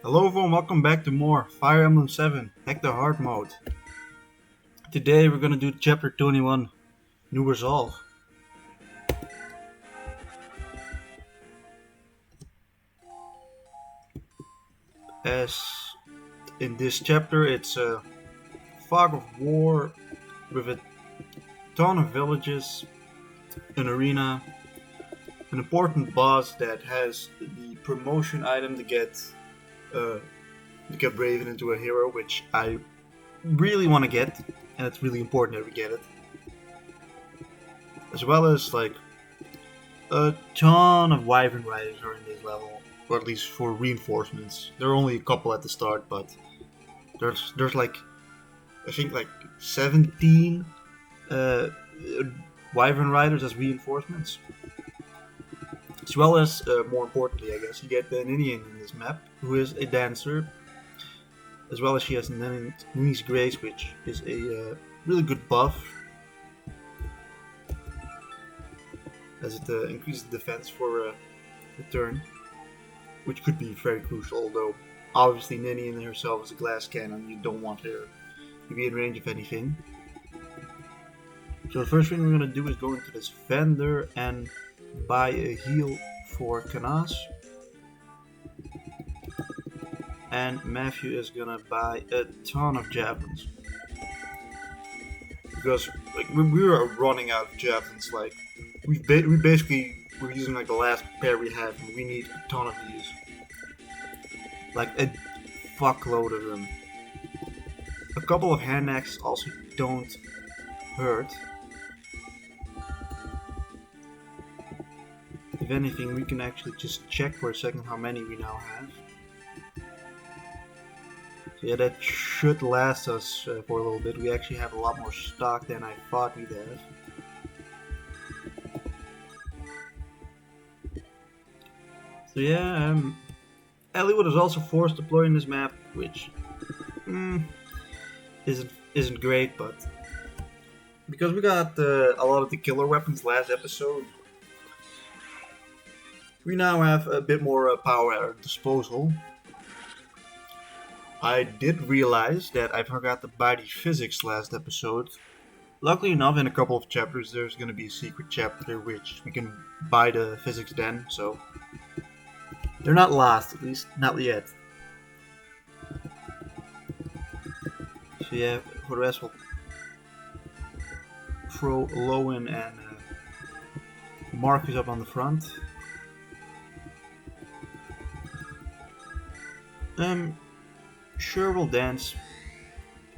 Hello everyone, welcome back to more Fire Emblem 7 Hector hard mode. Today we're gonna do chapter 21, New Resolve. As in this chapter, it's a fog of war with a ton of villages, an arena, an important boss that has the promotion item uh, to get Raven into a hero, which I really want to get, and it's really important that we get it. As well as like a ton of Wyvern riders are in this level, or at least for reinforcements. There are only a couple at the start, but there's like I think like 17 uh, Wyvern riders as reinforcements. As well as, more importantly, I guess, you get the Ninian in this map, who is a dancer, as well as she has Nini's Grace, which is a really good buff, as it increases defense for a turn, which could be very crucial, although obviously Ninian herself is a glass cannon, you don't want her to be in range of anything. So the first thing we're going to do is go into this vendor and buy a heal for Canas. And Matthew is gonna buy a ton of javelins. Because like we were running out of javelins, like we basically we're using like the last pair we have and we need a ton of these. Like a fuckload of them. A couple of hand axes also don't hurt. If anything, we can actually just check for a second how many we now have. So yeah, that should last us for a little bit. We actually have a lot more stock than I thought we'd have. So yeah, Elliowood is also force deploying this map, which isn't great, but because we got a lot of the killer weapons last episode, we now have a bit more power at our disposal. I did realize that I forgot to buy the physics last episode. Luckily enough, in a couple of chapters, there's going to be a secret chapter which we can buy the physics then, so they're not lost, at least not yet. So yeah, for the rest we'll throw Lowen and Marcus up on the front. Sure, we'll dance.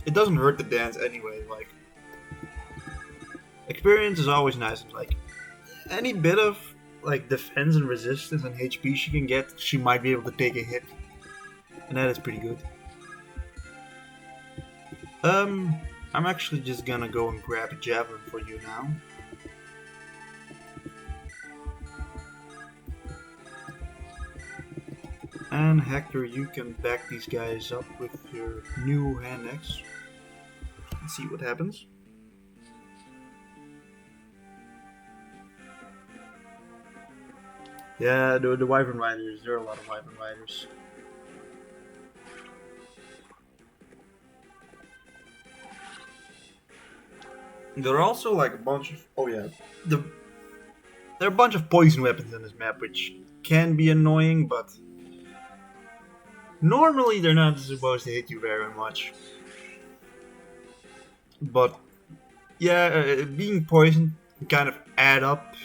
It doesn't hurt to dance anyway, like experience is always nice, and like any bit of like defense and resistance and HP she can get, she might be able to take a hit. And that is pretty good. I'm actually just gonna go and grab a javelin for you now. And Hector, you can back these guys up with your new hand axe. Let's see what happens. Yeah, the Wyvern Riders, there are a lot of Wyvern Riders. There are also like a bunch of there are a bunch of poison weapons in this map, which can be annoying, but normally they're not supposed to hit you very much. But yeah, being poisoned can kind of add up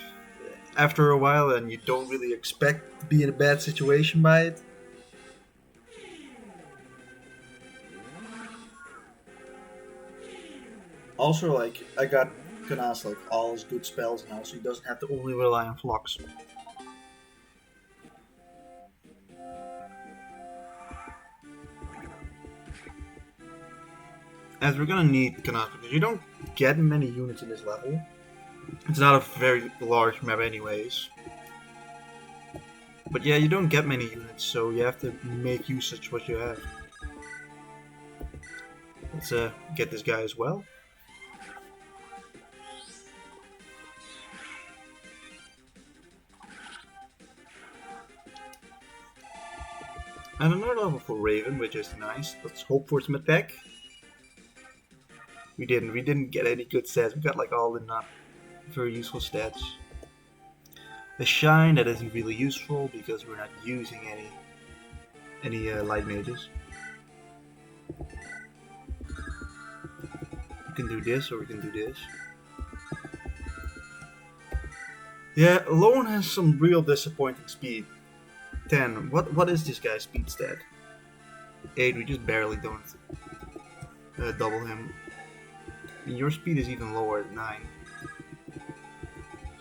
after a while, and you don't really expect to be in a bad situation by it. Also, like, I got Canas like all his good spells now, so he doesn't have to only rely on Flux. As we're gonna need Canas because you don't get many units in this level. It's not a very large map anyways. But yeah, you don't get many units, so you have to make use of what you have. Let's get this guy as well. And another level for Raven, which is nice. Let's hope for some attack. We didn't get any good stats. We got like all the not very useful stats. The shine, that isn't really useful because we're not using any light mages. We can do this or we can do this. Yeah, Lone has some real disappointing speed. 10. What is this guy's speed stat? 8. We just barely don't double him. And your speed is even lower at 9.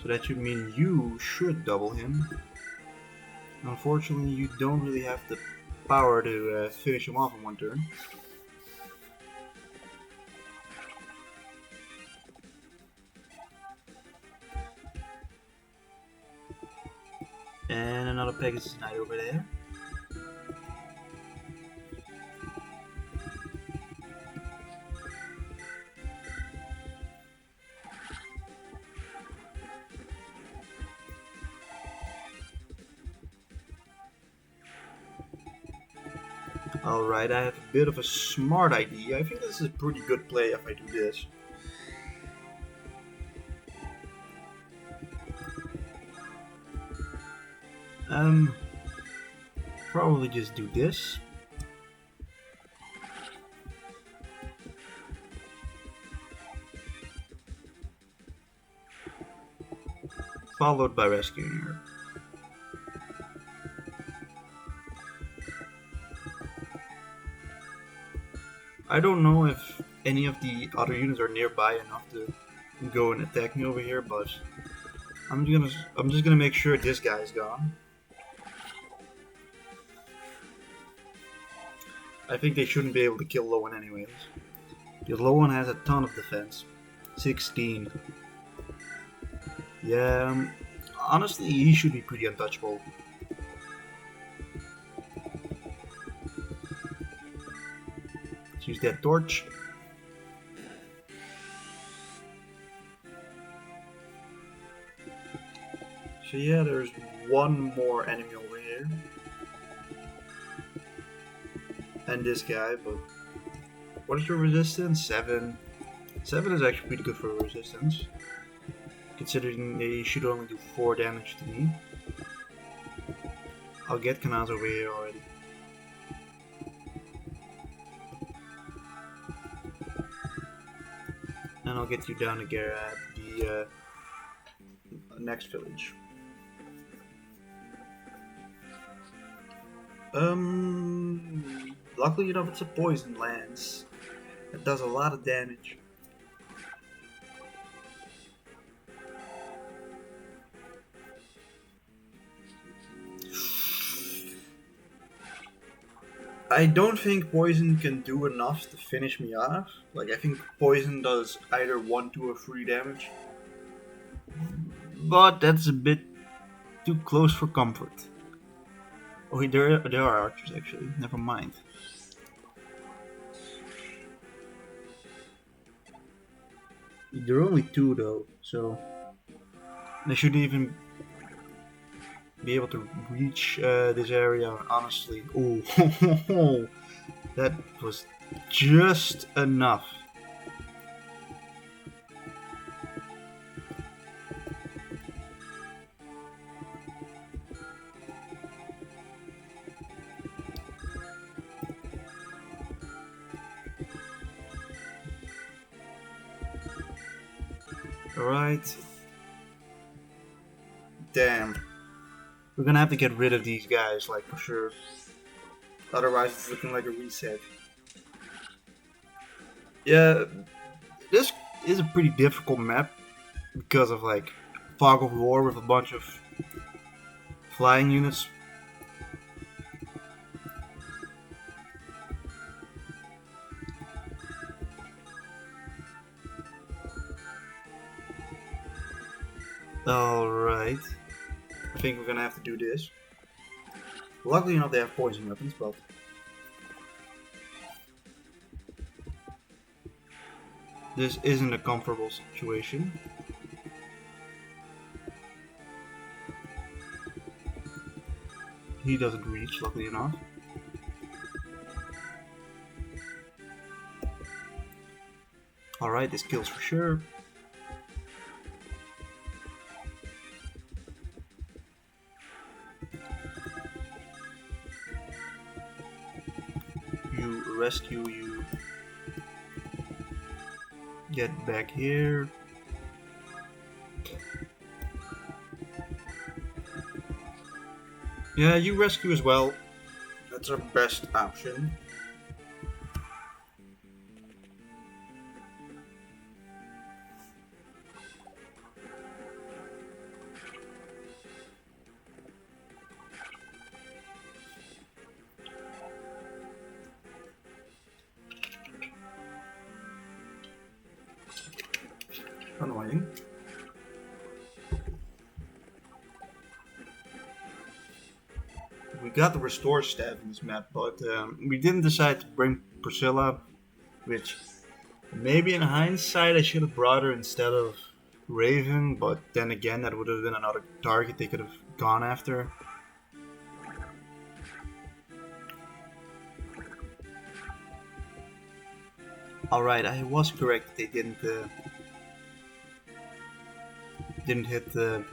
So that should mean you should double him. Unfortunately, you don't really have the power to finish him off in one turn. And another Pegasus Knight over there. Alright, I have a bit of a smart idea. I think this is a pretty good play if I do this. Probably just do this. Followed by rescuing her. I don't know if any of the other units are nearby enough to go and attack me over here, but I'm just gonna make sure this guy's gone. I think they shouldn't be able to kill Lowen anyways. Because Lowen has a ton of defense. 16. Yeah, honestly, he should be pretty untouchable. Let's use that torch. So yeah, there's one more enemy over here. And this guy, but what is your resistance? 7. 7 is actually pretty good for resistance, considering they should only do 4 damage to me. I'll get Kanaz over here already. And I'll get you down to Garab, the next village. Luckily enough, it's a poison lance. It does a lot of damage. I don't think poison can do enough to finish me off. Like, I think poison does either 1, 2, or 3 damage. But that's a bit too close for comfort. Oh, there are archers actually. Never mind. There are only 2 though, so they shouldn't even be able to reach this area. Honestly, oh, that was just enough. Alright. Damn. We're gonna have to get rid of these guys, like, for sure. Otherwise it's looking like a reset. Yeah, this is a pretty difficult map because of, like, fog of war with a bunch of flying units. Alright. I think we're gonna have to do this. Luckily enough, they have poison weapons, but this isn't a comfortable situation. He doesn't reach, luckily enough. Alright, this kills for sure. You rescue, you get back here. Yeah, you rescue as well. That's our best option. Annoying. We got the restore staff in this map, but we didn't decide to bring Priscilla, which maybe in hindsight I should have brought her instead of Raven, but then again that would have been another target they could have gone after. Alright, I was correct, they didn't hit the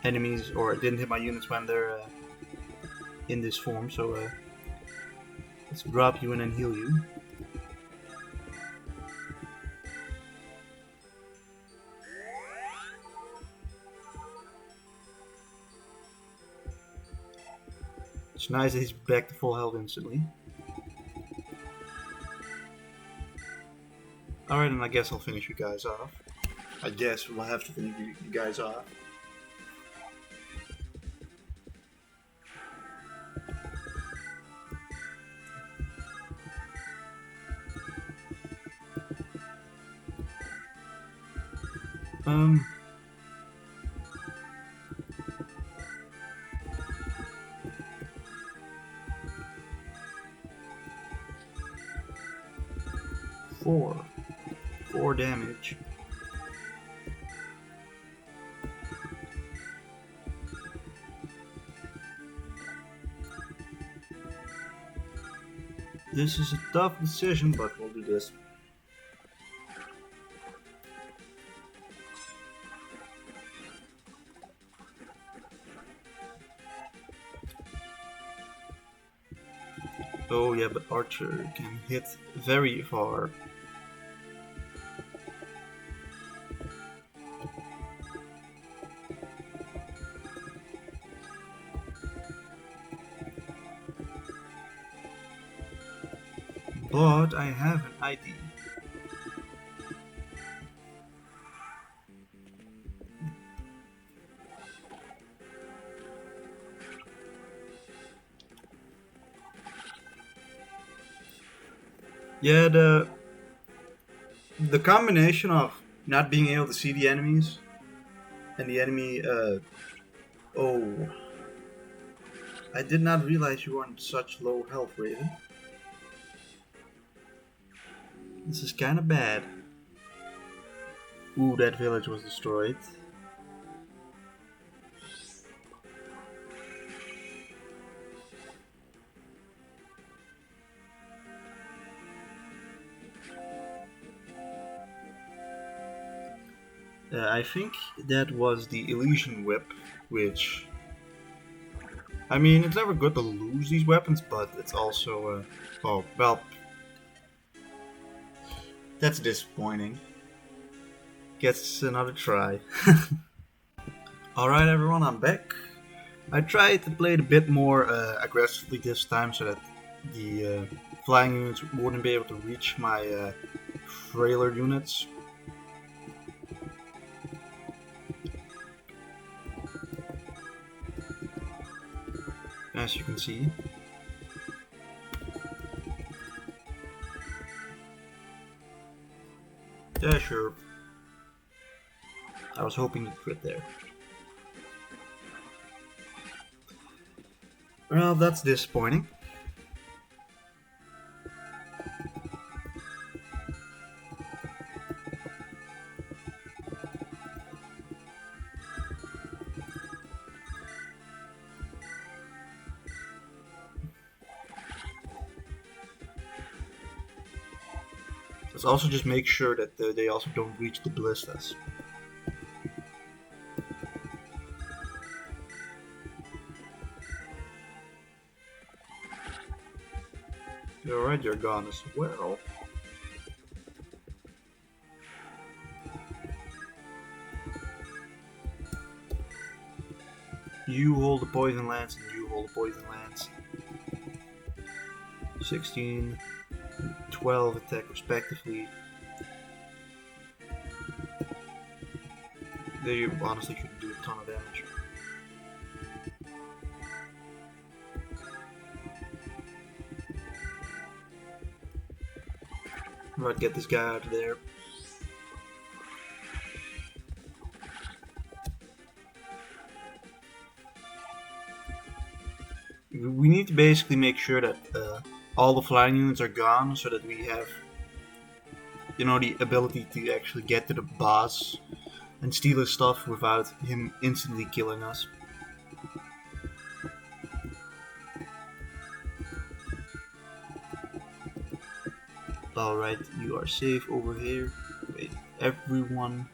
enemies, or didn't hit my units when they're in this form, so let's drop you in and heal you. It's nice that he's back to full health instantly. Alright, and I guess I'll finish you guys off. I guess we'll have to finish you guys off. Four damage. This is a tough decision, but we'll do this. Oh yeah, but Archer can hit very far. But I have an ID. Yeah, the combination of not being able to see the enemies and the enemy, oh, I did not realize you were on such low health, Raven. This is kinda bad. Ooh, that village was destroyed. I think that was the illusion whip, which, I mean, it's never good to lose these weapons, but it's also, oh, well, that's disappointing. Gets another try. Alright everyone, I'm back. I tried to play it a bit more aggressively this time so that the flying units wouldn't be able to reach my frailer units. As you can see. Yeah, sure. I was hoping to crit there. Well, that's disappointing. Let's also just make sure that they also don't reach the ballistas. Alright, you're gone as well. You hold the poison lance and you hold the poison lance. 16, 12 attack respectively. They honestly couldn't do a ton of damage. Right, get this guy out of there. We need to basically make sure that all the flying units are gone, so that we have, you know, the ability to actually get to the boss and steal his stuff without him instantly killing us. Alright, you are safe over here. Wait, everyone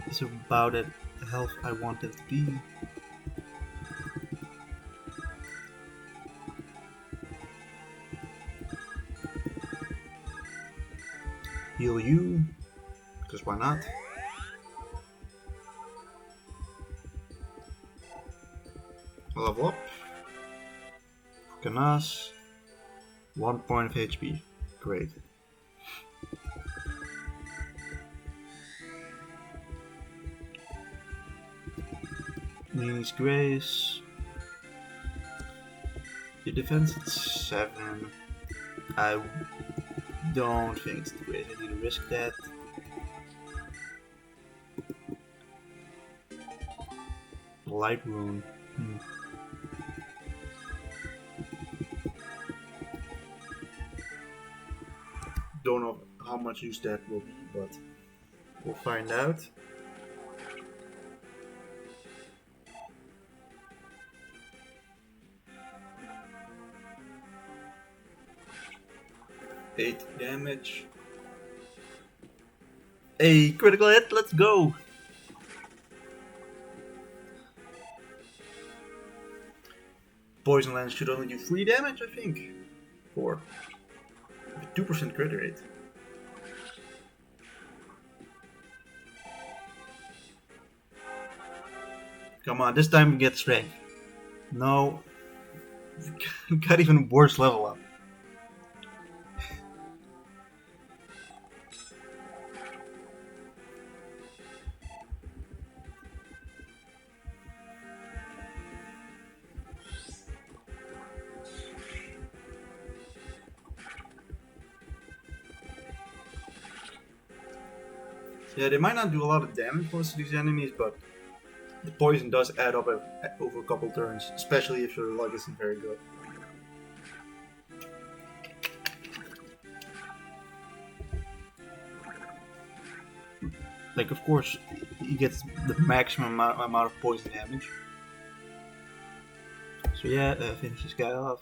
is about at the health I want them to be. Heal you, because why not? Level up. Canas. 1 point of HP. Great. Means Grace. Your defense is 7. I don't think it's the Grace. I need to risk that. Light rune. Don't know how much use that will be, but we'll find out. Eight damage. A critical hit, let's go! Poison Lance should only do 3 damage, I think. 4. 2% crit rate. Come on, this time we get strength. No. We got even worse level up. Yeah, they might not do a lot of damage most of these enemies, but the poison does add up over a couple turns, especially if your luck isn't very good. Like, of course, he gets the maximum amount of poison damage. So yeah, finish this guy off.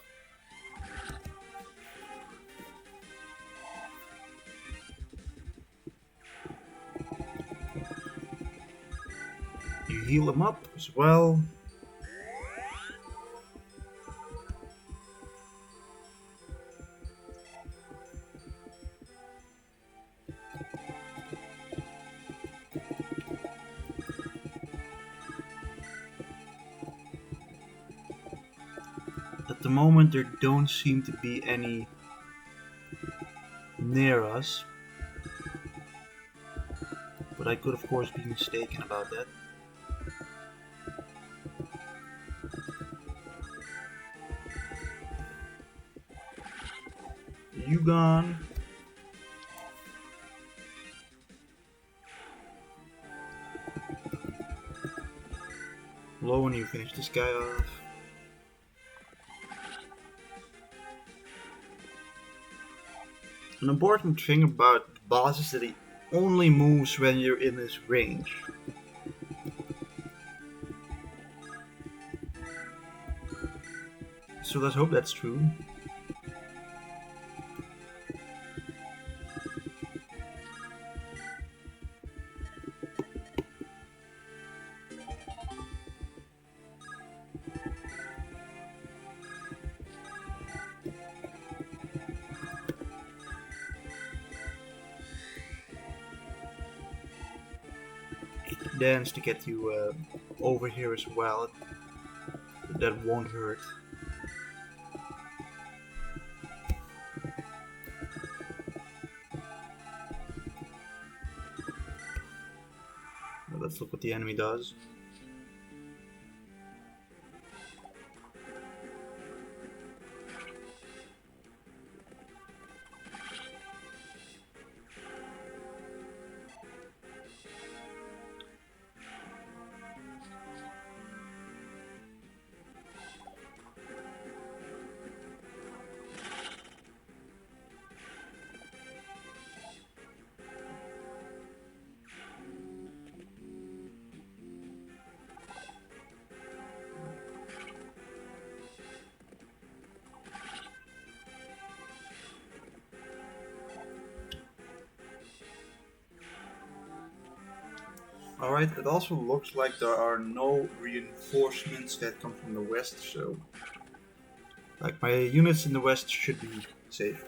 You heal him up as well. At the moment there don't seem to be any near us, but I could of course be mistaken about that. You gone. Low when you finish this guy off. An important thing about the boss is that he only moves when you're in his range. So let's hope that's true. dance to get you over here as well. That won't hurt. Let's look what the enemy does. Alright, it also looks like there are no reinforcements that come from the west, so like my units in the west should be safe.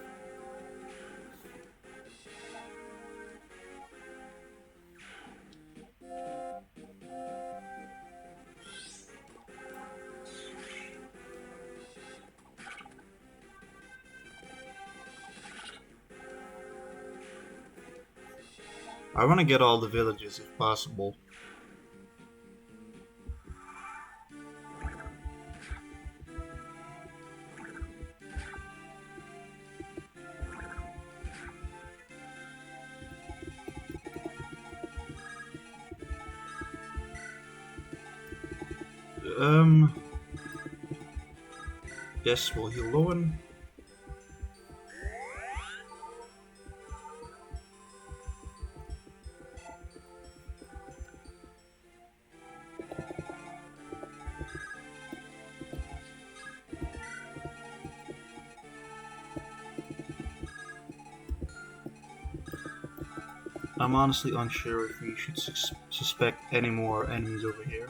I want to get all the villages if possible. Yes, we'll heal Lowen. I'm honestly unsure if we should suspect any more enemies over here.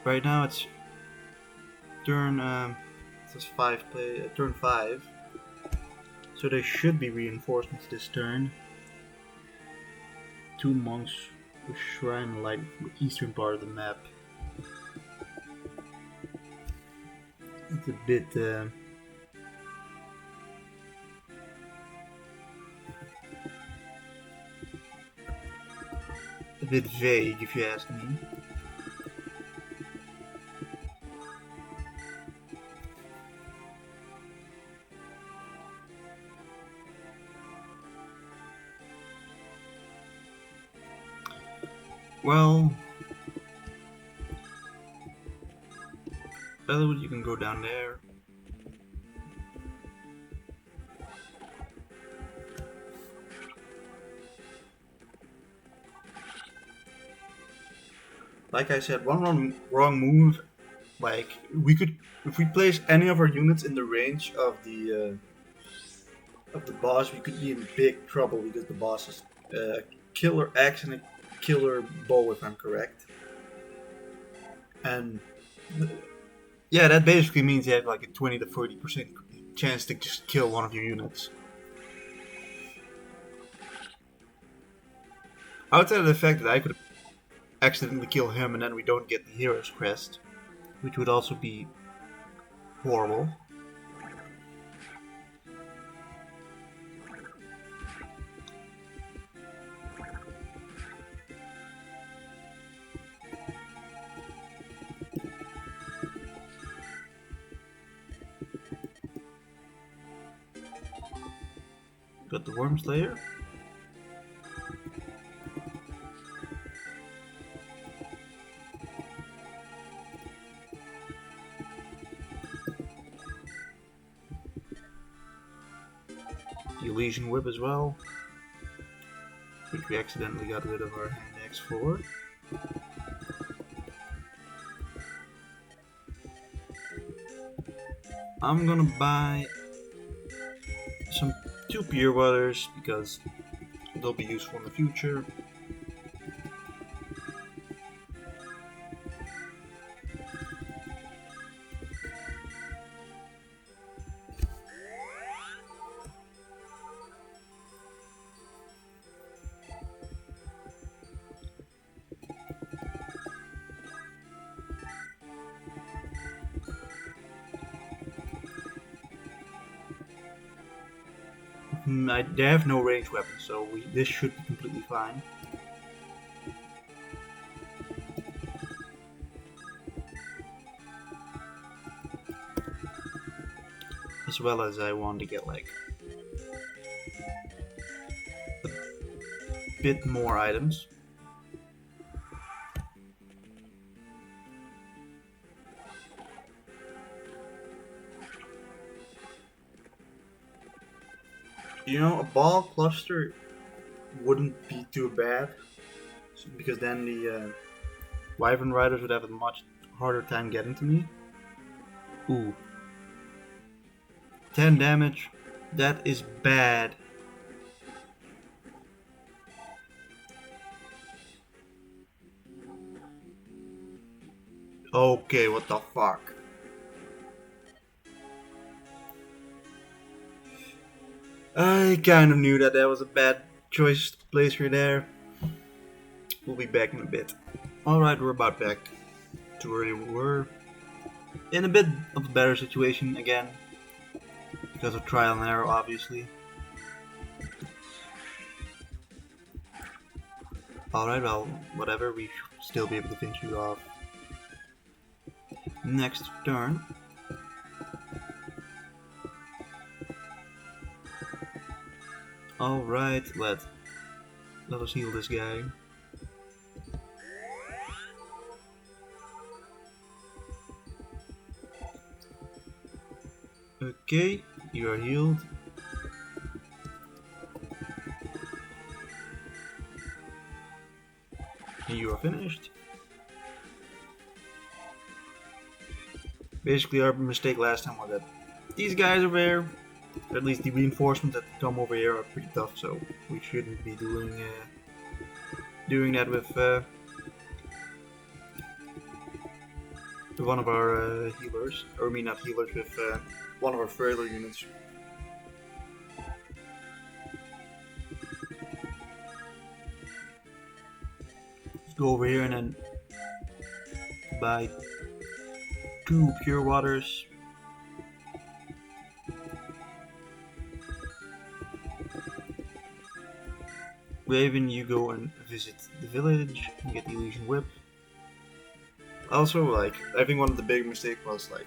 Right now it's turn turn 5, so there should be reinforcements this turn. 2 monks with shrine light from the eastern part of the map. It's a bit vague, if you ask me. Well, Bellewood, you can go down there. Like I said, one wrong move, like we could, if we place any of our units in the range of the boss, we could be in big trouble because the boss is a killer axe and a killer bow, if I'm correct. And yeah, that basically means you have like a 20 to 40% chance to just kill one of your units. Outside of the fact that I could accidentally kill him and then we don't get the hero's crest, which would also be horrible. Got the Worm Slayer. The Elysian Whip as well, which we accidentally got rid of our hand axe for. I'm gonna buy some 2 Pure Waters because they'll be useful in the future. They have no ranged weapons, so this should be completely fine. As well as I want to get like a bit more items. You know, a ball cluster wouldn't be too bad, because then the Wyvern Riders would have a much harder time getting to me. Ooh. 10 damage. That is bad. Okay, what the fuck? I kind of knew that was a bad choice to place her there. We'll be back in a bit. Alright, we're about back to where we were. In a bit of a better situation again. Because of trial and error, obviously. Alright, well, whatever, we should still be able to finish you off. Next turn. Alright, let us heal this guy. Okay, you are healed. And you are finished. Basically, our mistake last time was that these guys over there, or at least the reinforcements that come over here, are pretty tough, so we shouldn't be doing that with one of our healers. Or I mean not healers, with one of our frailer units. Let's go over here and then buy 2 pure waters. Raven, you go and visit the village and get the illusion whip. Also, like, I think one of the big mistakes was, like,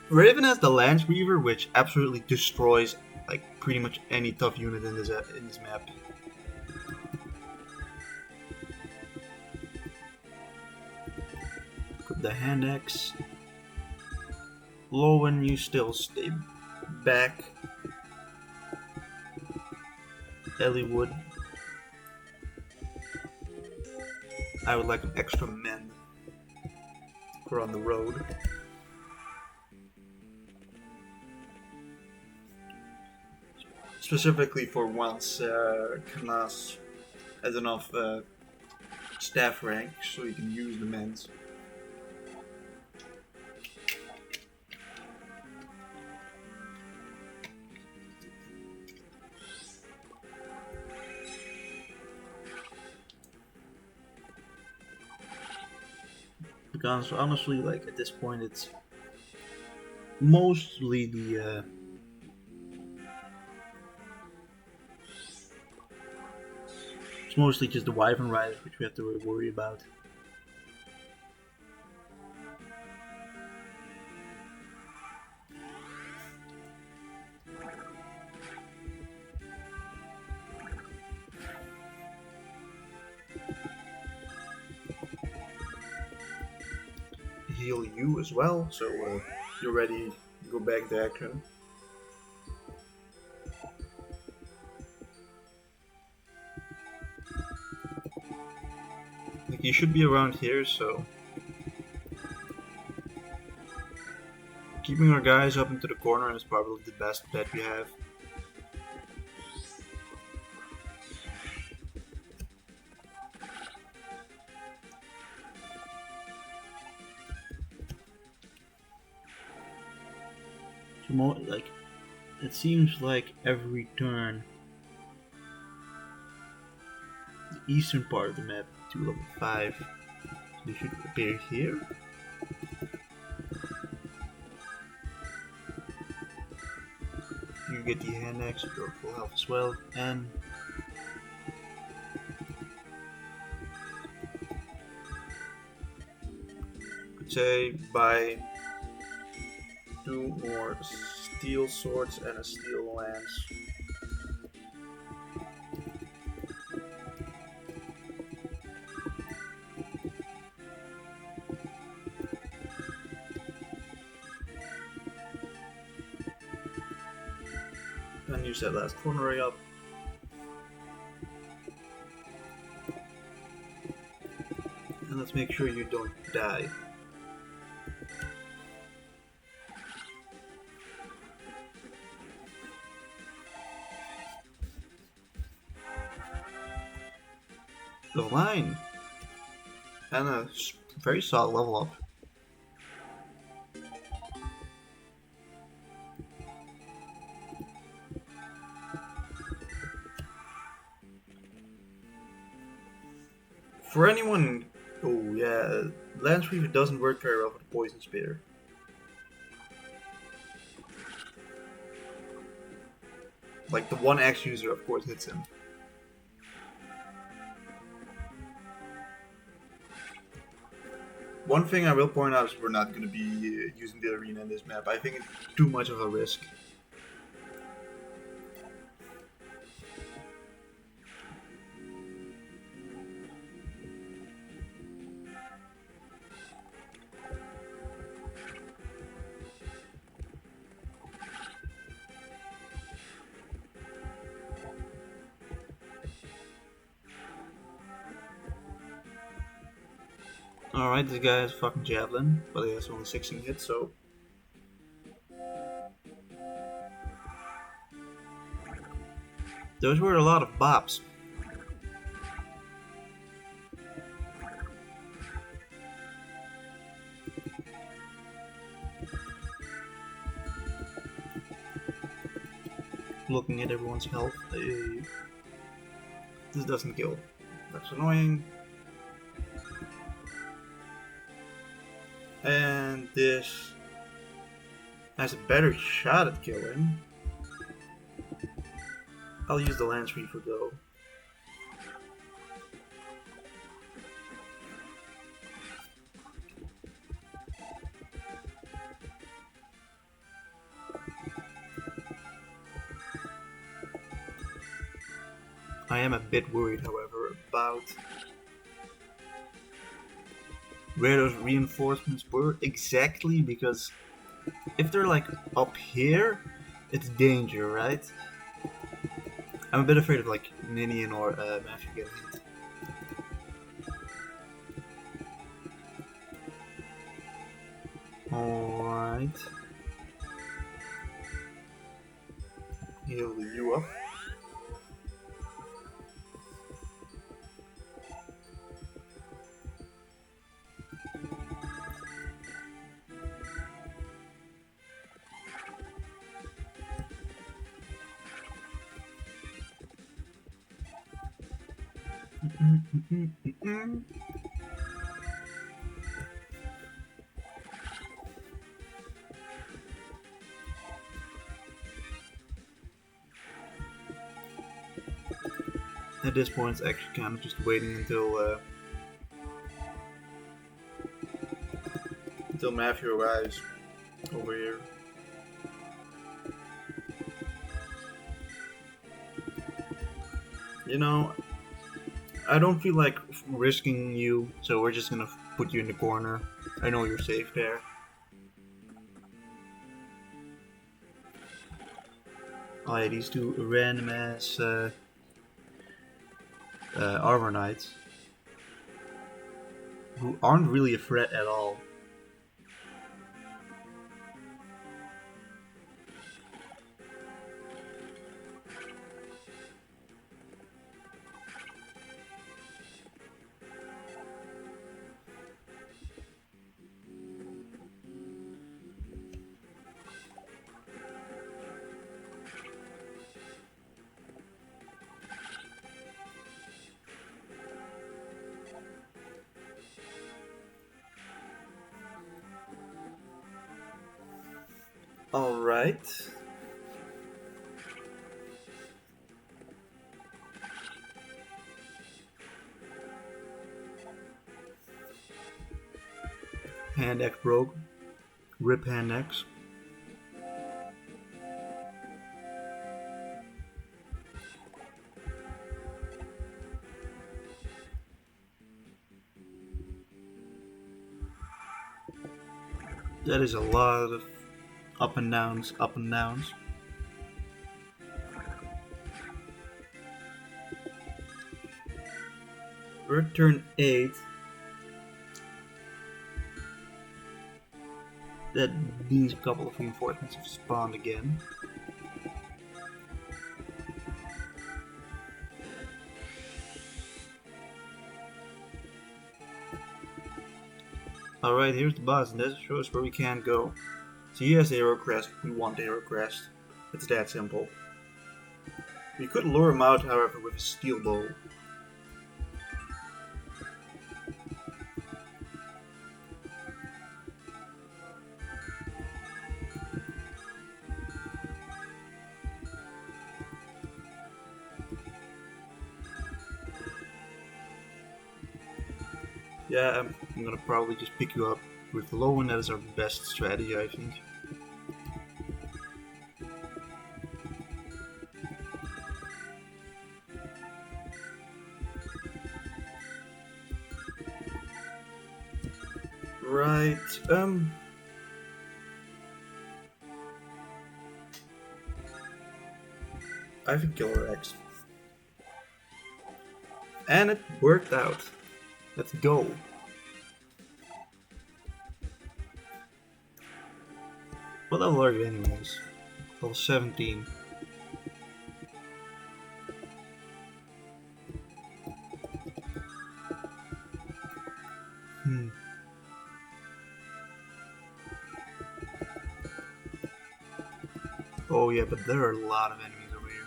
Raven has the Lance Weaver, which absolutely destroys, like, pretty much any tough unit in this map. Equip the hand axe. Lowen, you still stay back. Elliewood. I would like an extra men. We're on the road. Specifically for once Knas has enough staff rank so you can use the men's. Because honestly, like, at this point, it's mostly the it's mostly just the Wyvern Riders which we have to worry about. Heal you as well, so you're ready to go back to action. Like, you should be around here, so keeping our guys up into the corner is probably the best bet we have. Like, it seems like every turn the eastern part of the map to level 5, so they should appear here. You you get the hand axe, you're full health as well, and I'd say buy 2 more steel swords and a steel lance. And use that last corner ray up. And let's make sure you don't die. Level 9! And a very solid level up. For anyone... Oh yeah, Lance Weaver doesn't work very well with the Poison Spear. Like, the 1x user of course hits him. One thing I will point out is we're not going to be using the arena in this map. I think it's too much of a risk. Alright, this guy has a fucking javelin, but he has only 16 hits, so... Those were a lot of bops. Looking at everyone's health, this doesn't kill. That's annoying. And this has a better shot at killing. I'll use the Lance Reaver though. I am a bit worried, however, about where those reinforcements were exactly, because if they're like up here, it's danger, right? I'm a bit afraid of like Ninian or Matthew getting hit. Alright. Heal you up. At this point, it's actually kind of just waiting until Matthew arrives over here. You know, I don't feel like risking you, so we're just gonna put you in the corner. I know you're safe there. Oh yeah, these two random ass armor knights who aren't really a threat at all. Alright. Hand X broke. Rip Hand X. That is a lot of up and downs, up and downs. We're at turn 8. That means a couple of reinforcements have spawned again. Alright, here's the boss, and that shows where we can't go. So he has the Arrow Crest, we want the Arrow Crest. It's that simple. We could lure him out, however, with a steel bow. Yeah, I'm gonna probably just pick you up with low, and that is our best strategy, I think. Right, I have a Killer X. And it worked out. Let's go. What level are you anyways? Level 17. Oh yeah, but there are a lot of enemies over here.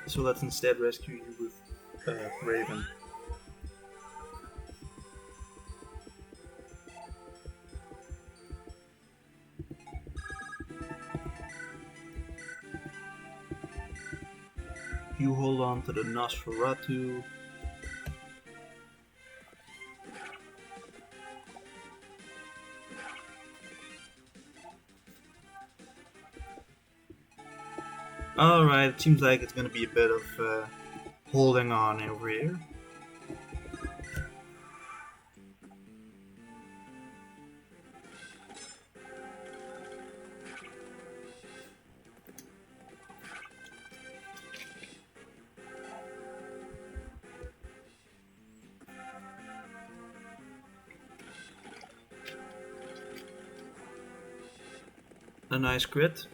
So let's instead rescue you with Raven. You hold on to the Nosferatu. Alright, it seems like it's gonna be a bit of holding on over here. A nice crit.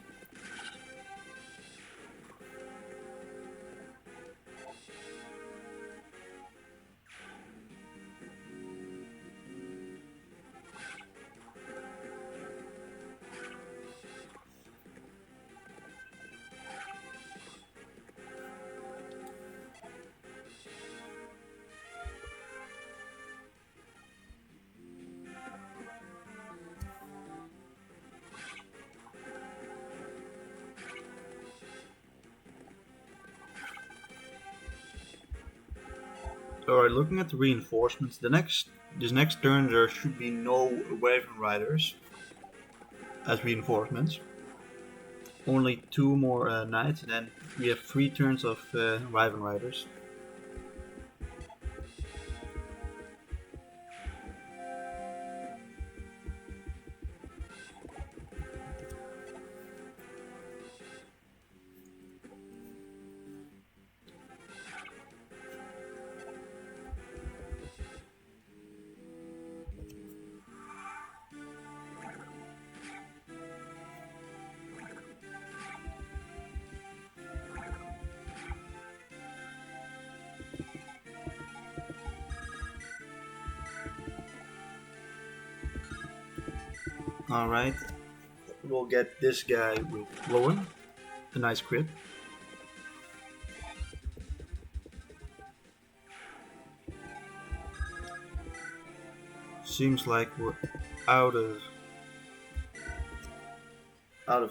Alright, looking at the reinforcements, this next turn there should be no Wyvern Riders as reinforcements. Only 2 more knights, and then we have 3 turns of Wyvern Riders. Alright, we'll get this guy with Lowen, a nice crit. Seems like we're out of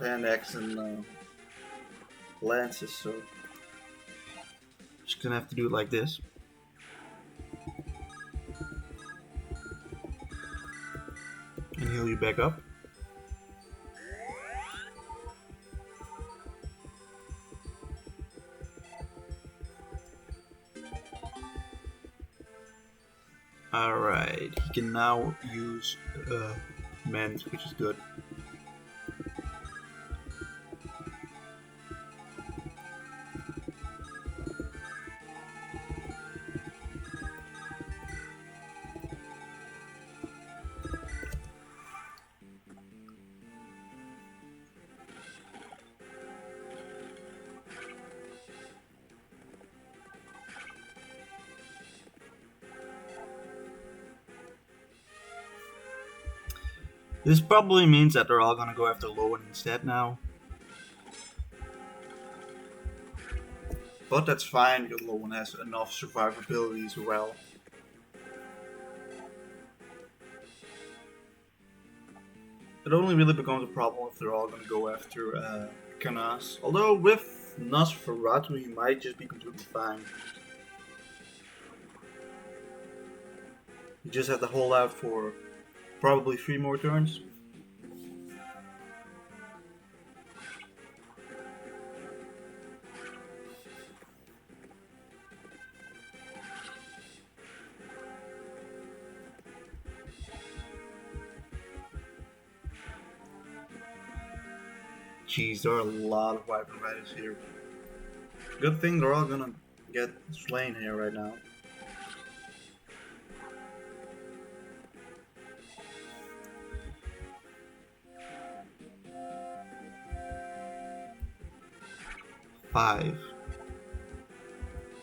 hand axe and lances, so just gonna have to do it like this. And heal you back up. Alright, he can now use mend, which is good. This probably means that they're all gonna go after Lowen instead now. But that's fine, because Lowen has enough survivability as well. It only really becomes a problem if they're all gonna go after Kanas. Although with Nosferatu he might just be completely fine. You just have to hold out for probably 3 more turns. Jeez, there are a lot of Wyvern Riders here. Good thing they're all gonna get slain here right now.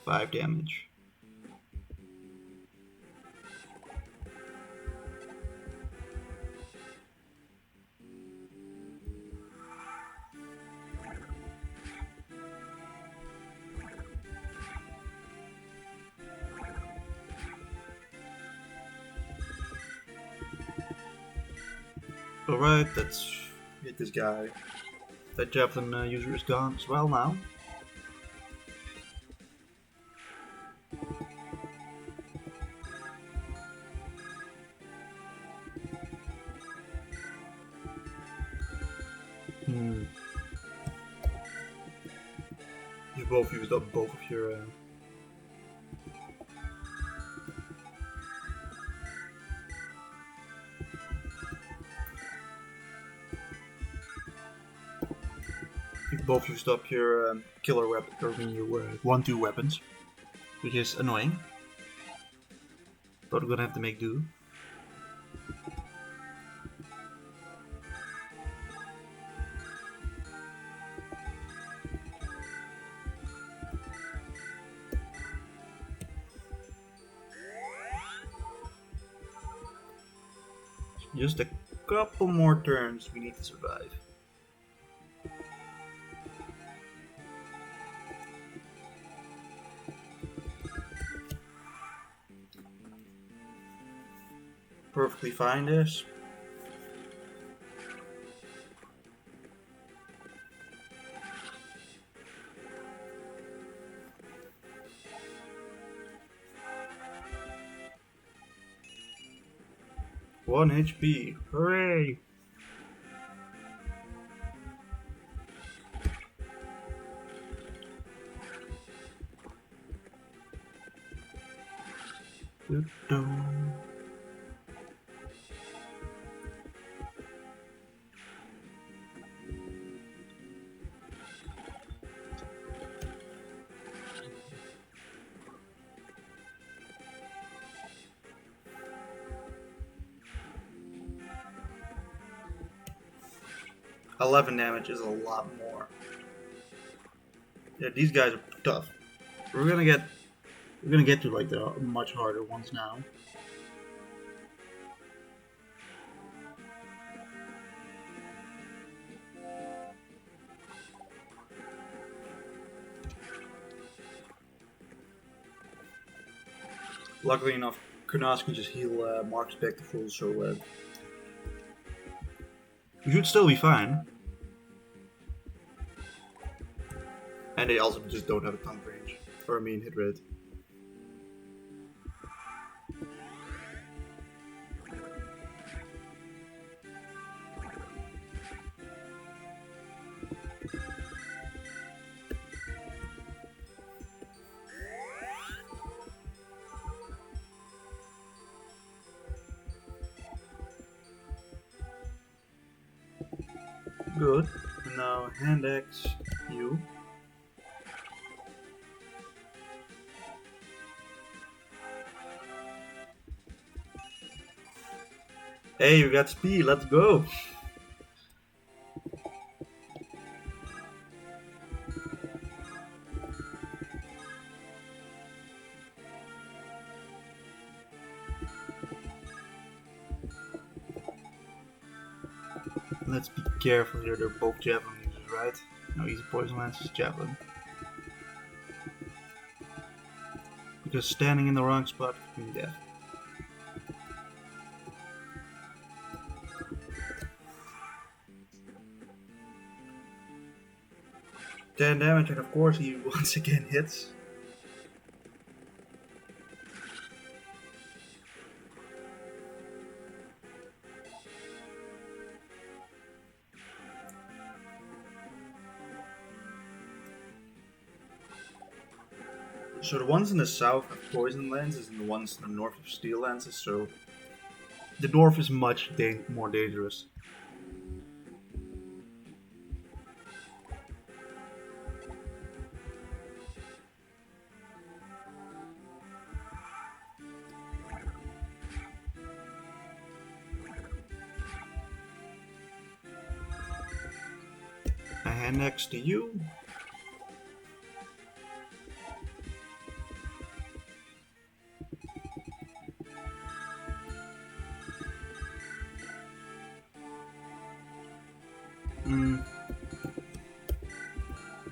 Five damage. Alright, let's hit this guy. That javelin user is gone as well now. You both used up both of your killer weapon, or your 1-2 weapons, which is annoying. But we're gonna have to make do. Just a couple more turns we need to survive. Perfectly fine this. One HP. Hooray! $11 damage is a lot more. Yeah, these guys are tough. We're gonna get to like the much harder ones now. Luckily enough, Kurnas can just heal Marks back to full, so we should still be fine. And they also just don't have a ton of range, or I mean hit rate. Good. And now hand axe you. Hey, you got speed, let's go! Let's be careful here, they're both javelin users, right? No, he's a poison lance, he's javelin. Because standing in the wrong spot could mean death. Ten damage, and of course he once again hits. So the ones in the south have poison lances and the ones in the north have steel lances, so the north is much more dangerous. I hand next to you.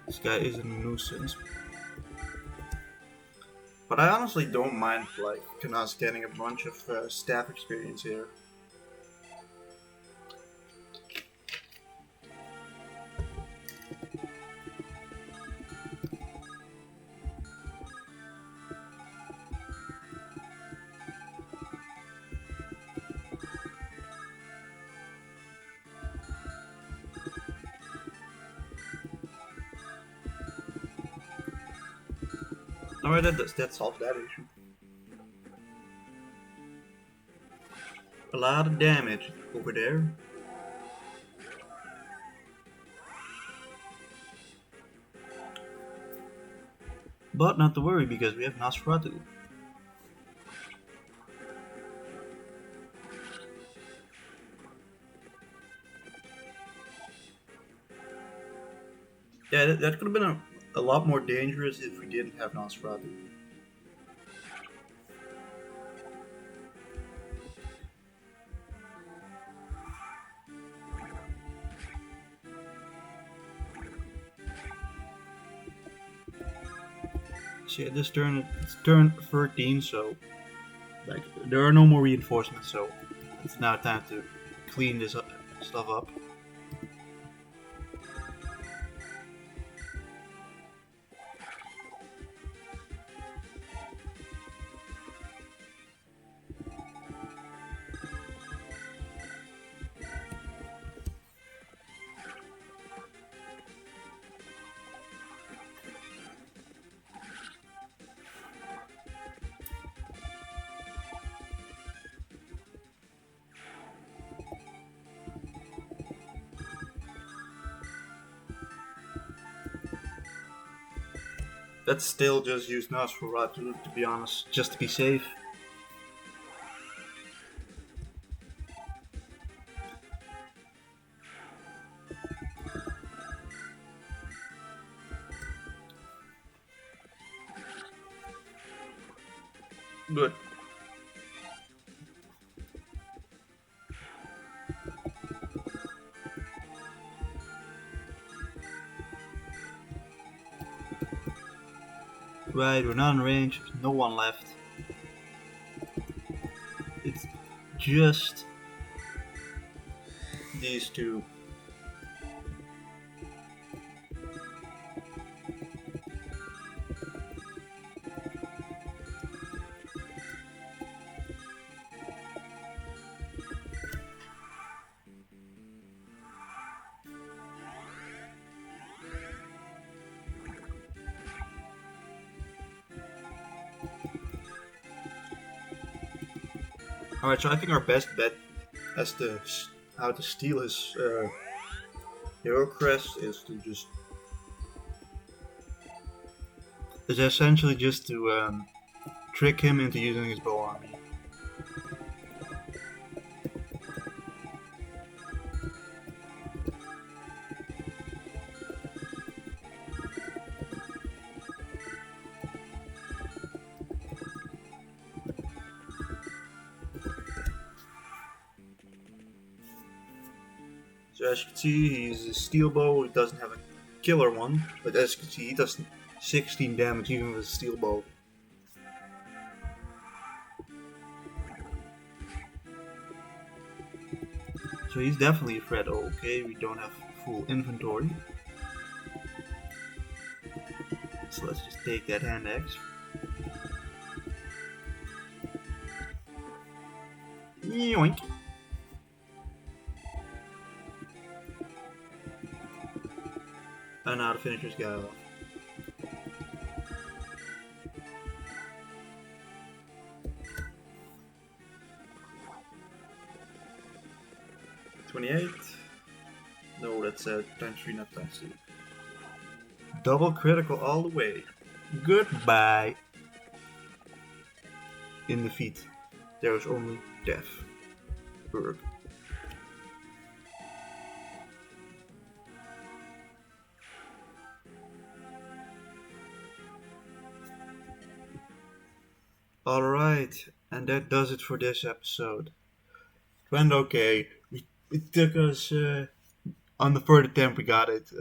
This guy is a nuisance. But I honestly don't mind, like, Kurnas getting a bunch of staff experience here. Alright, that solves that issue. A lot of damage over there. But not to worry, because we have Nosferatu. Yeah, that could have been a lot more dangerous if we didn't have Nosferatu. So yeah, this turn, it's turn 13, so like there are no more reinforcements, so it's now time to clean this stuff up. Let's still just use Nosferatu, to be honest, just to be safe. Good. Right, we're not in range, there's no one left. just these two. Alright, so I think our best bet as to how to steal his hero crest is essentially just to trick him into using his bow army. So as you can see, he's a steel bow. He doesn't have a killer one, but as you can see, he does 16 damage even with a steel bow. So he's definitely a threat. Okay, we don't have full inventory. So let's just take that hand axe. Yoink. And now to finish this guy off. $28. No, that's times 3, not times 2. Double critical all the way. Goodbye. In defeat, there was only death. Berg. Alright, and that does it for this episode. It went okay. It took us, on the third attempt we got it.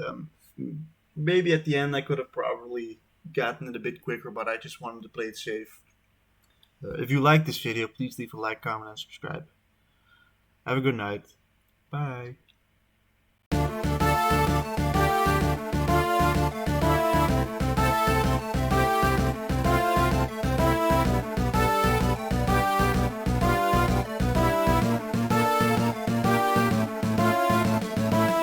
Maybe at the end I could have probably gotten it a bit quicker, but I just wanted to play it safe. If you like this video, please leave a like, comment, and subscribe. Have a good night. Bye.